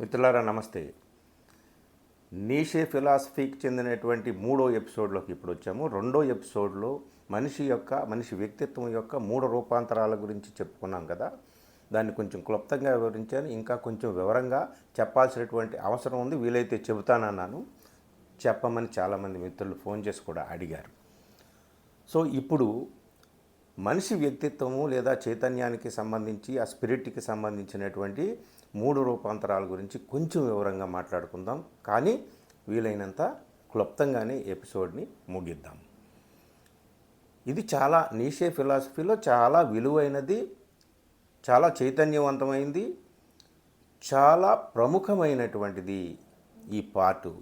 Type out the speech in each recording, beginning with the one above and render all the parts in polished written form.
మిత్రులారా నమస్తే. నీషే ఫిలాసఫీకి చెందినటువంటి మూడో ఎపిసోడ్లోకి ఇప్పుడు వచ్చాము. రెండో ఎపిసోడ్లో మనిషి వ్యక్తిత్వం యొక్క మూడు రూపాంతరాల గురించి చెప్పుకున్నాం కదా. దాన్ని కొంచెం క్లుప్తంగా వివరించాను. ఇంకా కొంచెం వివరంగా చెప్పాల్సినటువంటి అవసరం ఉంది. వీలైతే చెబుతానన్నాను. చెప్పమని చాలామంది మిత్రులు ఫోన్ చేసి కూడా అడిగారు. సో ఇప్పుడు మనిషి వ్యక్తిత్వము లేదా చైతన్యానికి సంబంధించి ఆ స్పిరిట్కి సంబంధించినటువంటి మూడు రూపాంతరాల గురించి కొంచెం వివరంగా మాట్లాడుకుందాం. కానీ వీలైనంత క్లుప్తంగానే ఎపిసోడ్ని ముగిద్దాం. ఇది చాలా నీషే ఫిలాసఫీలో చాలా విలువైనది, చాలా చైతన్యవంతమైంది, చాలా ప్రముఖమైనటువంటిది ఈ పార్టు,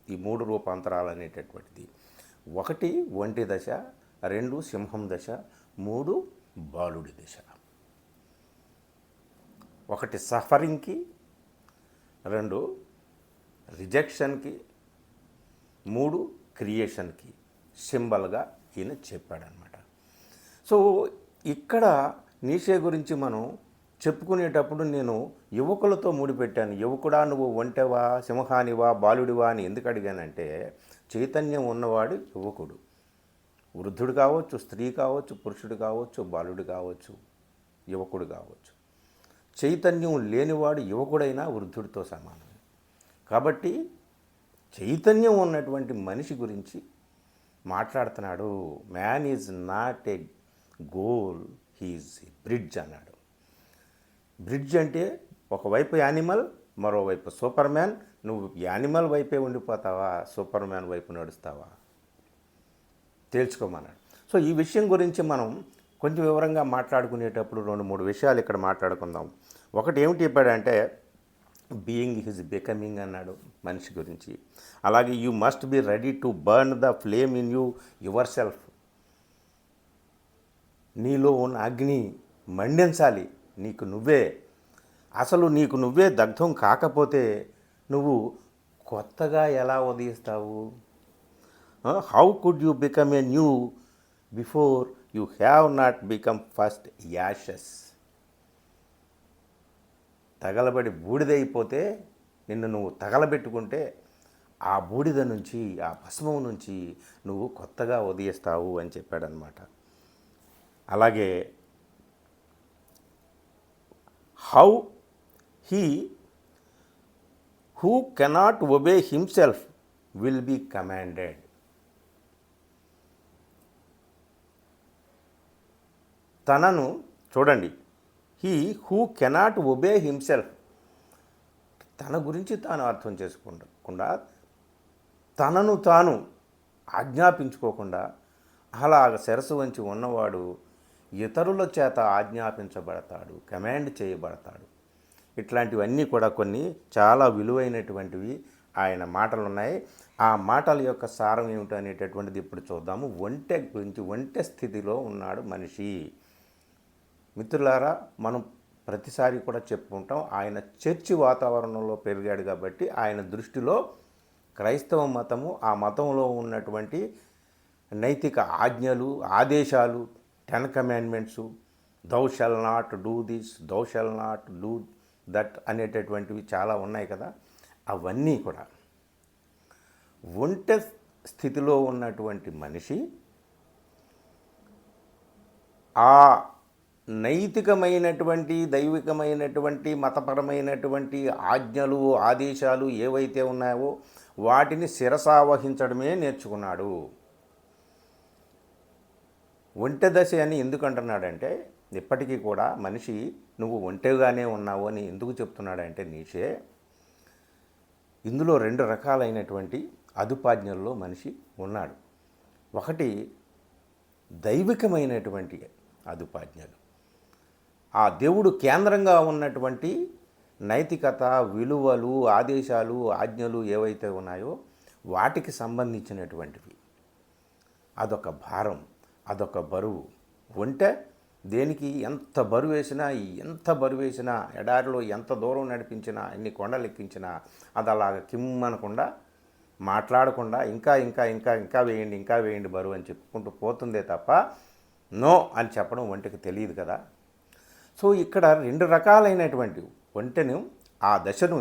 ఈ మూడు రూపాంతరాలు అనేటటువంటిది. ఒకటి ఒంటి దశ, రెండు సింహం దశ, మూడు బాలుడి దశ. ఒకటి సఫరింగ్కి, రెండు రిజెక్షన్కి, మూడు క్రియేషన్కి సింబల్గా ఈయన చెప్పాడనమాట. సో ఇక్కడ నీషే గురించి మనం చెప్పుకునేటప్పుడు నేను యువకులతో ముడిపెట్టాను. యువకుడా నువ్వు ఒంటెవా, సింహానివా, బాలుడివా అని ఎందుకు అడిగానంటే, చైతన్యం ఉన్నవాడు యువకుడు. వృద్ధుడు కావచ్చు, స్త్రీ కావచ్చు, పురుషుడు కావచ్చు, బాలుడు కావచ్చు, యువకుడు కావచ్చు. చైతన్యం లేనివాడు యువకుడైనా వృద్ధుడితో సమానం. కాబట్టి చైతన్యం ఉన్నటువంటి మనిషి గురించి మాట్లాడుతున్నాడు. Man is not a goal, he's a bridge అన్నాడు. బ్రిడ్జ్ అంటే ఒకవైపు యానిమల్, మరోవైపు సూపర్ మ్యాన్. నువ్వు యానిమల్ వైపే ఉండిపోతావా, సూపర్ మ్యాన్ వైపు నడుస్తావా తేల్చుకోమన్నాడు. సో ఈ విషయం గురించి మనం కొంచెం వివరంగా మాట్లాడుకునేటప్పుడు రెండు మూడు విషయాలు ఇక్కడ మాట్లాడుకుందాం. ఒకటి ఏమిటి చెప్పాడంటే, బీయింగ్ హిజ్ బికమింగ్ అన్నాడు మనిషి గురించి. అలాగే you must be ready to burn the flame in your self. నీలో ఉన్న అగ్ని మండించాలి నీకు నువ్వే. అసలు నీకు నువ్వే దగ్ధం కాకపోతే నువ్వు కొత్తగా ఎలా ఉదయిస్తావు? How could you become a new before you have not become first ashes. తగలబడి బూడిదైపోతే నిన్ను నువ్వు తగలబెట్టుకుంటే ఆ బూడిద నుంచి, ఆ భస్మం నుంచి నువ్వు కొత్తగా ఉదయిస్తావు అని చెప్పాడనమాట. అలాగే how he who cannot obey himself will be commanded. తనను చూడండి, he who cannot obey himself, తన గురించి తాను అర్థం చేసుకోకుండా, తనను తాను ఆజ్ఞాపించుకోకుండా అలాగ శిరసు వంచి ఉన్నవాడు ఇతరుల చేత ఆజ్ఞాపించబడతాడు, కమాండ్ చేయబడతాడు. ఇట్లాంటివన్నీ కూడా కొన్ని చాలా విలువైనటువంటివి ఆయన మాటలు ఉన్నాయి. ఆ మాటల యొక్క సారం ఏమిటి అనేటటువంటిది ఇప్పుడు చూద్దాము. ఒంటె గురించి, ఒంటె స్థితిలో ఉన్నాడు మనిషి. మిత్రులారా, మనం ప్రతిసారి కూడా చెప్పుకుంటాం, ఆయన చర్చి వాతావరణంలో పెరిగాడు కాబట్టి ఆయన దృష్టిలో క్రైస్తవ మతము, ఆ మతంలో ఉన్నటువంటి నైతిక ఆజ్ఞలు, ఆదేశాలు, 10 commandments, thou shall not do this, thou shall not do that అనేటటువంటివి చాలా ఉన్నాయి కదా. అవన్నీ కూడా ఒంటె స్థితిలో ఉన్నటువంటి మనిషి ఆ నైతికమైనటువంటి, దైవికమైనటువంటి, మతపరమైనటువంటి ఆజ్ఞలు, ఆదేశాలు ఏవైతే ఉన్నాయో వాటిని శిరసావహించడమే నేర్చుకున్నాడు. ఒంటె దశ అని ఎందుకు అంటున్నాడంటే, ఇప్పటికీ కూడా మనిషి నువ్వు ఒంటెగానే ఉన్నావు అని ఎందుకు చెప్తున్నాడంటే నీషే, ఇందులో రెండు రకాలైనటువంటి అదుపాజ్ఞల్లో మనిషి ఉన్నాడు. ఒకటి దైవికమైనటువంటి అదుపాజ్ఞలు, ఆ దేవుడు కేంద్రంగా ఉన్నటువంటి నైతికత, విలువలు, ఆదేశాలు, ఆజ్ఞలు ఏవైతే ఉన్నాయో వాటికి సంబంధించినటువంటివి. అదొక భారం, అదొక బరువు. ఒంటె దేనికి ఎంత బరువు వేసినా, ఎడారిలో ఎంత దూరం నడిపించినా, ఎన్ని కొండలు ఎక్కించినా అది అలాగ కిమ్మనకుండా, మాట్లాడకుండా ఇంకా ఇంకా ఇంకా ఇంకా వేయండి బరువు అని చెప్పుకుంటూ పోతుందే తప్ప నో అని చెప్పడం ఒంటెకి తెలియదు కదా. సో ఇక్కడ రెండు రకాలైనటువంటి ఒంటెను, ఆ దశను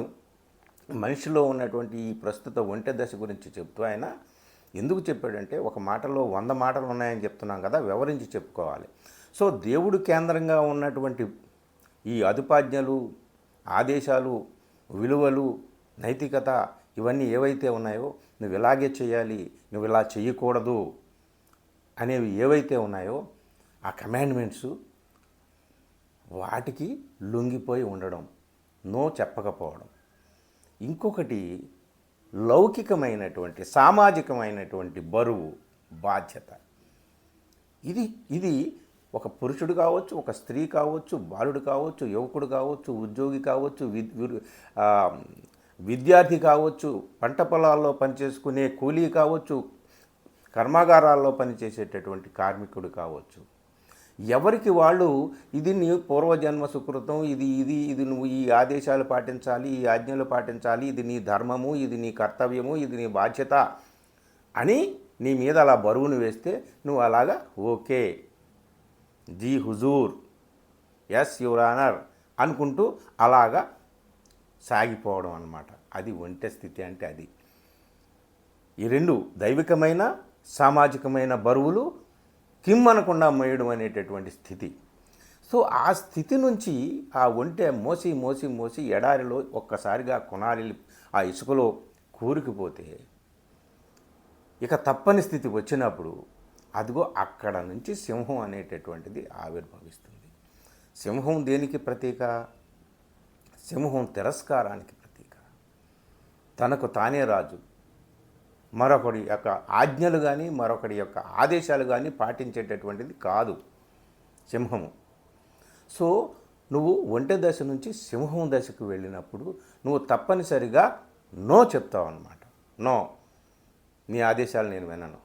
మనిషిలో ఉన్నటువంటి ఈ ప్రస్తుత ఒంటె దశ గురించి చెప్తూ ఆయన ఎందుకు చెప్పాడంటే, ఒక మాటలో 100 మాటలు ఉన్నాయని చెప్తున్నాం కదా, వివరించి చెప్పుకోవాలి. సో దేవుడు కేంద్రంగా ఉన్నటువంటి ఈ అదుపాజ్ఞలు, ఆదేశాలు, విలువలు, నైతికత, ఇవన్నీ ఏవైతే ఉన్నాయో, నువ్వు ఇలాగే చేయాలి, నువ్వు ఇలా చేయకూడదు అనేవి ఏవైతే ఉన్నాయో, ఆ కమాండ్మెంట్స్, వాటికి లొంగిపోయి ఉండడం, నో చెప్పకపోవడం. ఇంకొకటి లౌకికమైనటువంటి, సామాజికమైనటువంటి బరువు, బాధ్యత. ఇది ఒక పురుషుడు కావచ్చు, ఒక స్త్రీ కావచ్చు, బాలుడు కావచ్చు, యువకుడు కావచ్చు, ఉద్యోగి కావచ్చు, విద్యార్థి కావచ్చు, పంట పొలాల్లో పనిచేసుకునే కూలీ కావచ్చు, కర్మాగారాల్లో పనిచేసేటటువంటి కార్మికుడు కావచ్చు. ఎవరికి వాళ్ళు ఇది నీ పూర్వజన్మ సుకృతం, ఇది నువ్వు ఈ ఆదేశాలు పాటించాలి, ఈ ఆజ్ఞలు పాటించాలి, ఇది నీ ధర్మము, ఇది నీ కర్తవ్యము, ఇది నీ బాధ్యత అని నీ మీద అలా బరువును వేస్తే నువ్వు అలాగా ఓకే, జీ హుజూర్, ఎస్ యువర్ ఆనర్ అనుకుంటూ అలాగా సాగిపోవడం అన్నమాట. అది ఒంటె స్థితి అంటే అది. ఈ రెండు దైవికమైన, సామాజికమైన బరువులు కిమ్మనకుండా మోయడం అనేటటువంటి స్థితి. సో ఆ స్థితి నుంచి ఆ ఒంటె మోసి మోసి మోసి ఎడారిలో ఒక్కసారిగా కొనాలి ఆ ఇసుకలో కూరుకుపోతే, ఇక తప్పని స్థితి వచ్చినప్పుడు అదిగో అక్కడ నుంచి సింహం అనేటటువంటిది ఆవిర్భవిస్తుంది. సింహం దేనికి ప్రతీక? సింహం తిరస్కారానికి ప్రతీక. తనకు తానే రాజు, మరొకడి యొక్క ఆజ్ఞలు కానీ మరొకడి యొక్క ఆదేశాలు కానీ పాటించేటటువంటిది కాదు సింహము. సో నువ్వు ఒంటె దశ నుంచి సింహం దశకు వెళ్ళినప్పుడు నువ్వు తప్పనిసరిగా నో చెప్తావు అన్నమాట. నో, మీ ఆదేశాలు నేను వినను,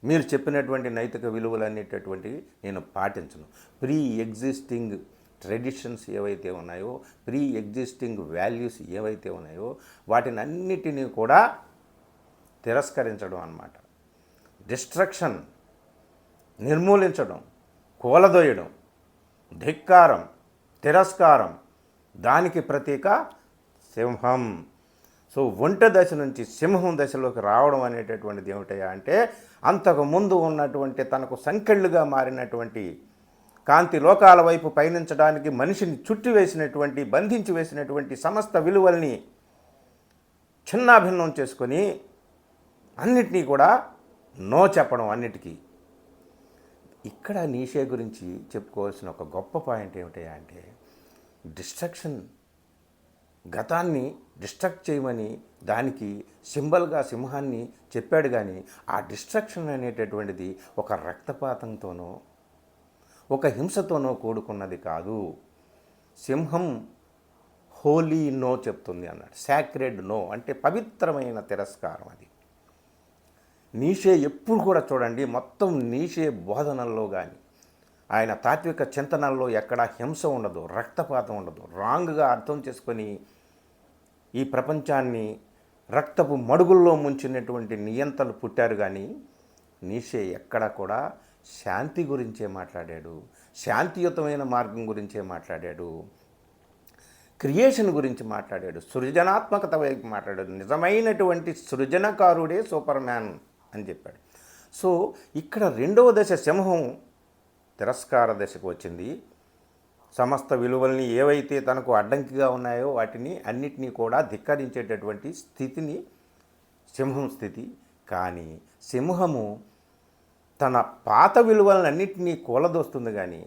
మీరు చెప్పినటువంటి నైతిక విలువలు అనేటటువంటివి నేను పాటించను. ప్రీ ఎగ్జిస్టింగ్ ట్రెడిషన్స్ ఏవైతే ఉన్నాయో, ప్రీ ఎగ్జిస్టింగ్ వాల్యూస్ ఏవైతే ఉన్నాయో, వాటిని అన్నిటినీ కూడా తిరస్కరించడం అన్నమాట. డిస్ట్రక్షన్, నిర్మూలించడం, కూలదోయడం, ధిక్కారం, తిరస్కారం, దానికి ప్రతీక సింహం. సో ఒంటె దశ నుంచి సింహం దశలోకి రావడం అనేటటువంటిది ఏమిటయా అంటే, అంతకుముందు ఉన్నటువంటి తనకు సంకెళ్ళుగా మారినటువంటి, కాంతి లోకాల వైపు పయనించడానికి మనిషిని చుట్టివేసినటువంటి, బంధించి వేసినటువంటి సమస్త విలువల్ని చిన్నాభిన్నం చేసుకొని అన్నిటినీ కూడా నో చెప్పడం అన్నిటికీ. ఇక్కడ నీషే గురించి చెప్పుకోవాల్సిన ఒక గొప్ప పాయింట్ ఏమిటయా అంటే, డిస్ట్రక్షన్, గతాన్ని డిస్ట్రక్ట్ చేయమని దానికి సింబల్గా సింహాన్ని చెప్పాడు. కానీ ఆ డిస్ట్రక్షన్ అనేటటువంటిది ఒక రక్తపాతంతోనో ఒక హింసతోనో కూడుకున్నది కాదు. సింహం హోలీ నో చెప్తుంది అన్నాడు. సాక్రెడ్ నో అంటే పవిత్రమైన తిరస్కారం. అది నీషే ఎప్పుడు కూడా చూడండి, మొత్తం నీషే బోధనల్లో కానీ ఆయన తాత్విక చింతనల్లో ఎక్కడా హింస ఉండదు, రక్తపాతం ఉండదు. రాంగ్గా అర్థం చేసుకొని ఈ ప్రపంచాన్ని రక్తపు మడుగుల్లో ముంచినటువంటి నియంతలు పుట్టారు. కానీ నీషే ఎక్కడా కూడా శాంతి గురించే మాట్లాడాడు, శాంతియుతమైన మార్గం గురించే మాట్లాడాడు, క్రియేషన్ గురించి మాట్లాడాడు, సృజనాత్మకత వైపు మాట్లాడాడు. నిజమైనటువంటి సృజనకారుడే సూపర్ మ్యాన్ అని చెప్పాడు. సో ఇక్కడ రెండవ దశ సింహం తిరస్కార దశకు వచ్చింది. సమస్త విలువల్ని ఏవైతే తనకు అడ్డంకిగా ఉన్నాయో వాటిని అన్నిటినీ కూడా ధిక్కరించేటటువంటి స్థితిని సింహం స్థితి. కానీ సింహము తన పాత విలువలన్నింటినీ కూలదోస్తుంది, కానీ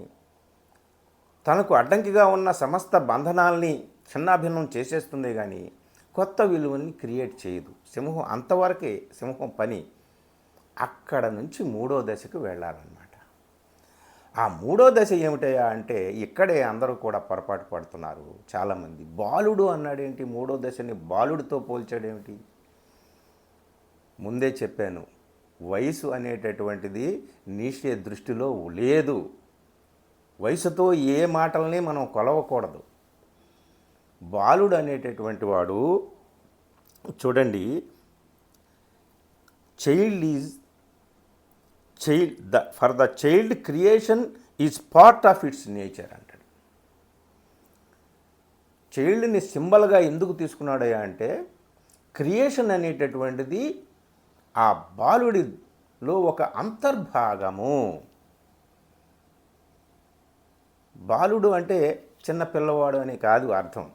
తనకు అడ్డంకిగా ఉన్న సమస్త బంధనాల్ని చిన్నాభిన్నం చేసేస్తుంది, కానీ కొత్త విలువల్ని క్రియేట్ చేయదు. సింహం అంతవరకే సింహం పని. అక్కడ నుంచి మూడో దశకు వెళ్ళాలన్నమాట. ఆ మూడో దశ ఏమిటయా అంటే, ఇక్కడే అందరూ కూడా పొరపాటు పడుతున్నారు చాలామంది. బాలుడు అన్నాడేంటి, మూడో దశని బాలుడితో పోల్చాడేమిటి? ముందే చెప్పాను, వయసు అనేటటువంటిది నీషే దృష్టిలో లేదు. వయసుతో ఏ మాటల్ని మనం కొలవకూడదు. బాలుడు అనేటటువంటి వాడు చూడండి, for the child creation is part of it's nature అంటాడు. చైల్డ్ని సింబల్గా ఎందుకు తీసుకున్నాడయ్యా అంటే, క్రియేషన్ అనేటటువంటిది ఆ బాలుడిలో ఒక అంతర్భాగము. బాలుడు అంటే చిన్న పిల్లవాడు అని కాదు అర్థం.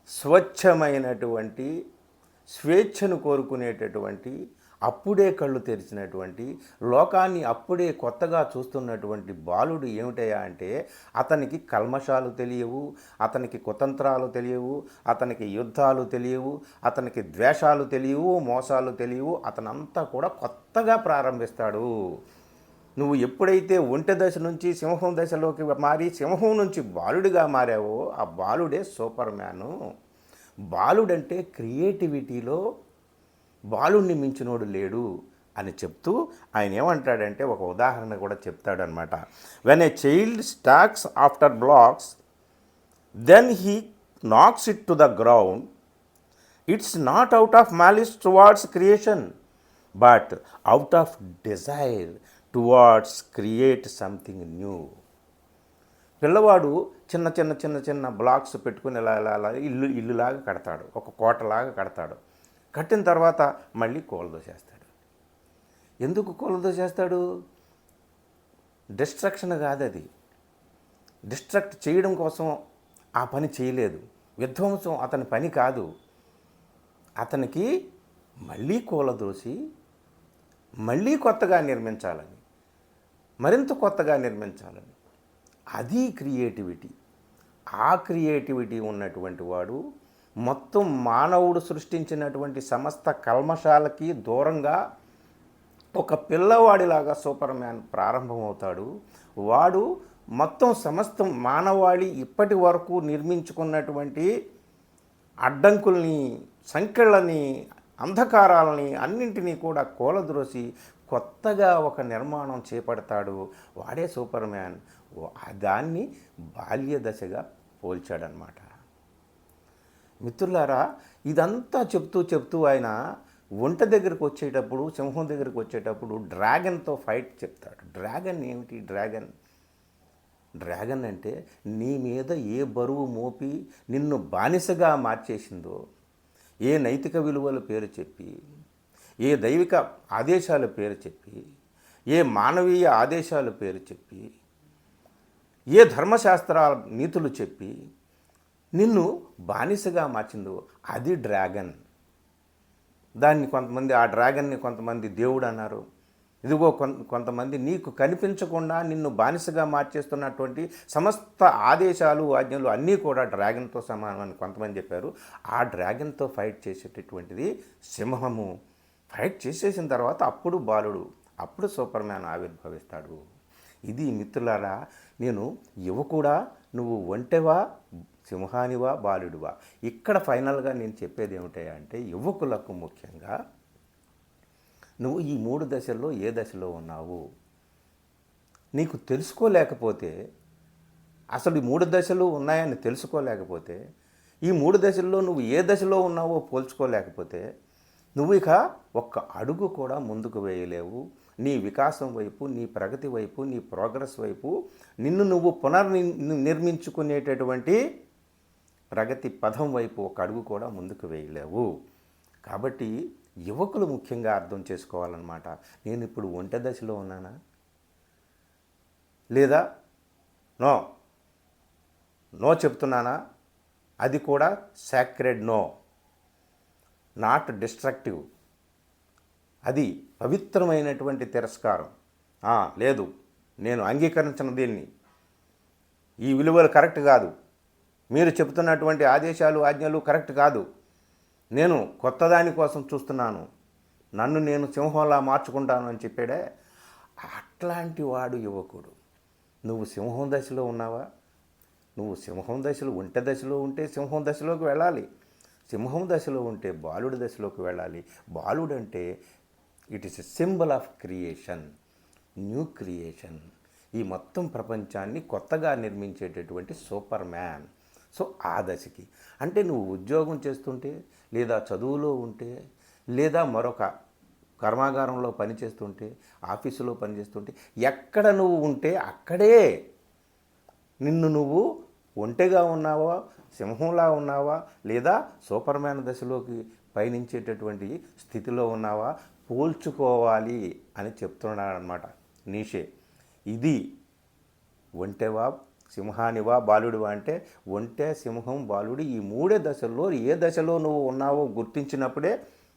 స్వచ్ఛమైనటువంటి, స్వేచ్ఛను కోరుకునేటటువంటి, అప్పుడే కళ్ళు తెరిచినటువంటి, లోకాన్ని అప్పుడే కొత్తగా చూస్తున్నటువంటి బాలుడు ఏమిటయా అంటే అతనికి కల్మషాలు తెలియవు, అతనికి కుతంత్రాలు తెలియవు, అతనికి యుద్ధాలు తెలియవు, అతనికి ద్వేషాలు తెలియవు, మోసాలు తెలియవు. అతనంతా కూడా కొత్తగా ప్రారంభిస్తాడు. నువ్వు ఎప్పుడైతే ఒంటె దశ నుంచి సింహం దశలోకి మారి సింహం నుంచి బాలుడిగా మారావో ఆ బాలుడే సూపర్ మ్యాను. బాలుడంటే క్రియేటివిటీలో బాలుడిని మించినోడు లేడు అని చెప్తూ ఆయన ఏమంటాడంటే ఒక ఉదాహరణ కూడా చెప్తాడనమాట. When a child stacks after blocks then he knocks it to the ground. It's not out of malice towards creation but out of desire towards create something new. పిల్లవాడు చిన్న చిన్న చిన్న చిన్న బ్లాక్స్ పెట్టుకుని ఇలా ఇల్లులాగా కడతాడు, ఒక కోటలాగా కడతాడు. కట్టిన తర్వాత మళ్ళీ కూలదోసేస్తాడు. ఎందుకు కూలదోసేస్తాడు? డిస్ట్రక్షన్ కాదు అది. డిస్ట్రక్ట్ చేయడం కోసం ఆ పని చేయలేదు. విధ్వంసం అతని పని కాదు. అతనికి మళ్ళీ కూలదోసి మళ్ళీ కొత్తగా నిర్మించాలని, మరింత కొత్తగా నిర్మించాలని. అది క్రియేటివిటీ. ఆ క్రియేటివిటీ ఉన్నటువంటి వాడు మొత్తం మానవుడు సృష్టించినటువంటి సమస్త కల్మషాలకి దూరంగా ఒక పిల్లవాడిలాగా సూపర్ మ్యాన్ ప్రారంభమవుతాడు. వాడు మొత్తం సమస్తం మానవాళి ఇప్పటి వరకు నిర్మించుకున్నటువంటి అడ్డంకుల్ని, సంకెళ్ళని, అంధకారాలని అన్నింటినీ కూడా కూలద్రోసి కొత్తగా ఒక నిర్మాణం చేపడతాడు. వాడే సూపర్ మ్యాన్. దాన్ని బాల్య దశగా పోల్చాడనమాట. మిత్రులారా, ఇదంతా చెప్తూ ఆయన ఒంట దగ్గరకు వచ్చేటప్పుడు, సింహం దగ్గరకు వచ్చేటప్పుడు డ్రాగన్తో ఫైట్ చెప్తాడు. డ్రాగన్ ఏమిటి? డ్రాగన్ అంటే నీ మీద ఏ బరువు మోపి నిన్ను బానిసగా మార్చేసిందో, ఏ నైతిక విలువల పేరు చెప్పి, ఏ దైవిక ఆదేశాల పేరు చెప్పి, ఏ మానవీయ ఆదేశాల పేరు చెప్పి, ఏ ధర్మశాస్త్రాల నీతులు చెప్పి నిన్ను బానిసగా మార్చిందో అది డ్రాగన్. దాన్ని కొంతమంది, ఆ డ్రాగన్ని కొంతమంది దేవుడు అన్నారు. ఇదిగో కొంతమంది నీకు కనిపించకుండా నిన్ను బానిసగా మార్చేస్తున్నటువంటి సమస్త ఆదేశాలు, ఆజ్ఞలు అన్నీ కూడా డ్రాగన్తో సమానం అని కొంతమంది చెప్పారు. ఆ డ్రాగన్తో ఫైట్ చేసేటటువంటిది సింహము. ఫైట్ చేసేసిన తర్వాత అప్పుడు బాలుడు, అప్పుడు సూపర్ మ్యాన్ ఆవిర్భవిస్తాడు. ఇది మిత్రులారా, నేను యువకుడా, నువ్వు ఒంటెవా, సింహానివా, బాలుడివా? ఇక్కడ ఫైనల్గా నేను చెప్పేది ఏమిటంటే యువకులకు ముఖ్యంగా నువ్వు ఈ 3 దశల్లో ఏ దశలో ఉన్నావు నీకు తెలుసుకోలేకపోతే, అసలు ఈ 3 దశలు ఉన్నాయని తెలుసుకోలేకపోతే, ఈ 3 దశల్లో నువ్వు ఏ దశలో ఉన్నావో పోల్చుకోలేకపోతే నువ్వు ఇక ఒక్క అడుగు కూడా ముందుకు వేయలేవు. నీ వికాసం వైపు, నీ ప్రగతి వైపు, నీ ప్రోగ్రెస్ వైపు, నిన్ను నువ్వు నిర్మించుకునేటటువంటి ప్రగతి పథం వైపు ఒక అడుగు కూడా ముందుకు వేయలేవు. కాబట్టి యువకులు ముఖ్యంగా అర్థం చేసుకోవాలన్నమాట. నేను ఇప్పుడు ఒంటె దశలో ఉన్నానా, లేదా నో చెప్తున్నానా? అది కూడా సాక్రెడ్ నో, నాట్ డిస్ట్రక్టివ్. అది పవిత్రమైనటువంటి తిరస్కారం. లేదు, నేను అంగీకరించిన దీన్ని, ఈ విలువలు కరెక్ట్ కాదు, మీరు చెప్తున్నటువంటి ఆదేశాలు, ఆజ్ఞలు కరెక్ట్ కాదు, నేను కొత్త దానికోసం చూస్తున్నాను, నన్ను నేను సింహంలా మార్చుకుంటాను అని చెప్పాడే, అట్లాంటి వాడు యువకుడు. నువ్వు సింహం దశలో ఉన్నావా? నువ్వు సింహం దశలో, ఒంటె దశలో ఉంటే సింహం దశలోకి వెళ్ళాలి. సింహం దశలో ఉంటే బాలుడి దశలోకి వెళ్ళాలి. బాలుడు అంటే it is a symbol of creation, new creation. ఈ మొత్తం ప్రపంచాన్ని కొత్తగా నిర్మించేటటువంటి సూపర్ మ్యాన్. సో ఆ దశకి అంటే నువ్వు ఉద్యోగం చేస్తుంటే, లేదా చదువులో ఉంటే, లేదా మరొక కర్మాగారంలో పనిచేస్తుంటే, ఆఫీసులో పనిచేస్తుంటే, ఎక్కడ నువ్వు ఉంటే అక్కడే నిన్ను నువ్వు ఒంటెగా ఉన్నావో, సింహంలా ఉన్నావా లేదా సూపర్ మ్యాన్ దశలోకి పయనించేటటువంటి స్థితిలో ఉన్నావా పోల్చుకోవాలి అని చెప్తున్నాడు అనమాట నీషే. ఇది ఒంటెవా సింహానివా బాలుడివా అంటే ఒంటె సింహం బాలుడు ఈ మూడే దశల్లో ఏ దశలో నువ్వు ఉన్నావో గుర్తించినప్పుడే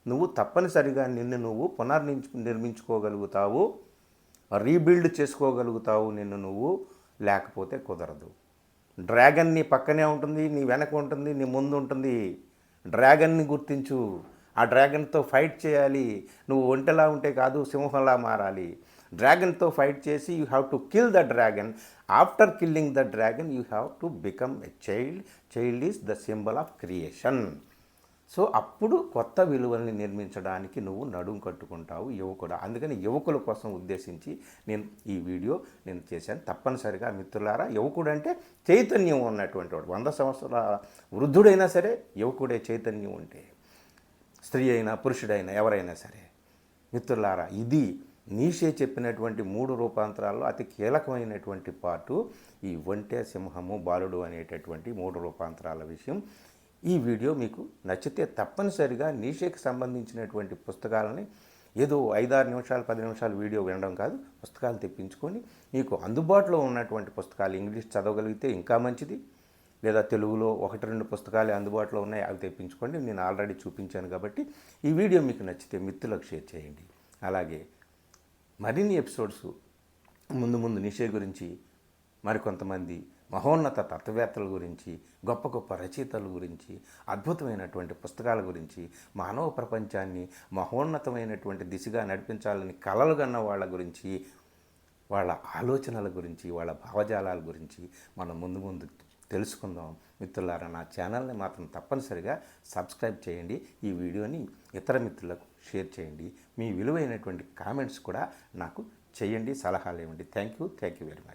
నువ్వు తప్పనిసరిగా నిన్ను నువ్వు నిర్మించుకోగలుగుతావు, రీబిల్డ్ చేసుకోగలుగుతావు నిన్ను నువ్వు, లేకపోతే కుదరదు. డ్రాగన్ నీ పక్కనే ఉంటుంది, నీ వెనక ఉంటుంది, నీ ముందు ఉంటుంది. డ్రాగన్ని గుర్తించు, ఆ డ్రాగన్తో ఫైట్ చేయాలి. నువ్వు ఒంటెలా ఉంటే కాదు, సింహంలా మారాలి. డ్రాగన్తో ఫైట్ చేసి you have to kill the dragon. After killing the dragon you have to become a child. Child is the symbol of creation. So అప్పుడు కొత్త విలువల్ని నిర్మించడానికి నువ్వు నడుం కట్టుకుంటావు యువకుడు. అందుకని యువకుల కోసం ఉద్దేశించి నేను ఈ వీడియో చేశాను. తప్పనిసరిగా మిత్రులారా, యువకుడు అంటే చైతన్యం ఉన్నటువంటి వాడు. 100 సంవత్సరాల వృద్ధుడైనా సరే యువకుడే చైతన్యం ఉంటే, స్త్రీ అయినా పురుషుడైనా ఎవరైనా సరే. మిత్రులారా, ఇది నీషే చెప్పినటువంటి 3 రూపాంతరాల్లో అతి కీలకమైనటువంటి పార్టు ఈ ఒంటె సింహము బాలుడు అనేటటువంటి 3 రూపాంతరాల విషయం. ఈ వీడియో మీకు నచ్చితే తప్పనిసరిగా నీషేకి సంబంధించినటువంటి పుస్తకాలని ఏదో 5-6 నిమిషాలు 10 నిమిషాలు వీడియో వినడం కాదు, పుస్తకాలు తెప్పించుకొని మీకు అందుబాటులో ఉన్నటువంటి పుస్తకాలు ఇంగ్లీష్ చదవగలిగితే ఇంకా మంచిది, లేదా తెలుగులో 1-2 పుస్తకాలు అందుబాటులో ఉన్నాయి, అవి తెప్పించుకోండి. నేను ఆల్రెడీ చూపించాను కాబట్టి ఈ వీడియో మీకు నచ్చితే మిత్రులకు షేర్ చేయండి. అలాగే మరిన్ని ఎపిసోడ్స్ ముందు నీషే గురించి, మరికొంతమంది మహోన్నత తత్వవేత్తల గురించి, గొప్ప గొప్ప రచయితల గురించి, అద్భుతమైనటువంటి పుస్తకాల గురించి, మానవ ప్రపంచాన్ని మహోన్నతమైనటువంటి దిశగా నడిపించాలని కలలు కన్న వాళ్ళ గురించి, వాళ్ళ ఆలోచనల గురించి, వాళ్ళ భావజాలాల గురించి మనం ముందు తెలుసుకుందాం. మిత్రులారా, నా ఛానల్ని మాత్రం తప్పనిసరిగా సబ్స్క్రైబ్ చేయండి. ఈ వీడియోని ఇతర మిత్రులకు షేర్ చేయండి. మీ విలువైనటువంటి కామెంట్స్ కూడా నాకు చేయండి, సలహాలు ఇవ్వండి. Thank you very much.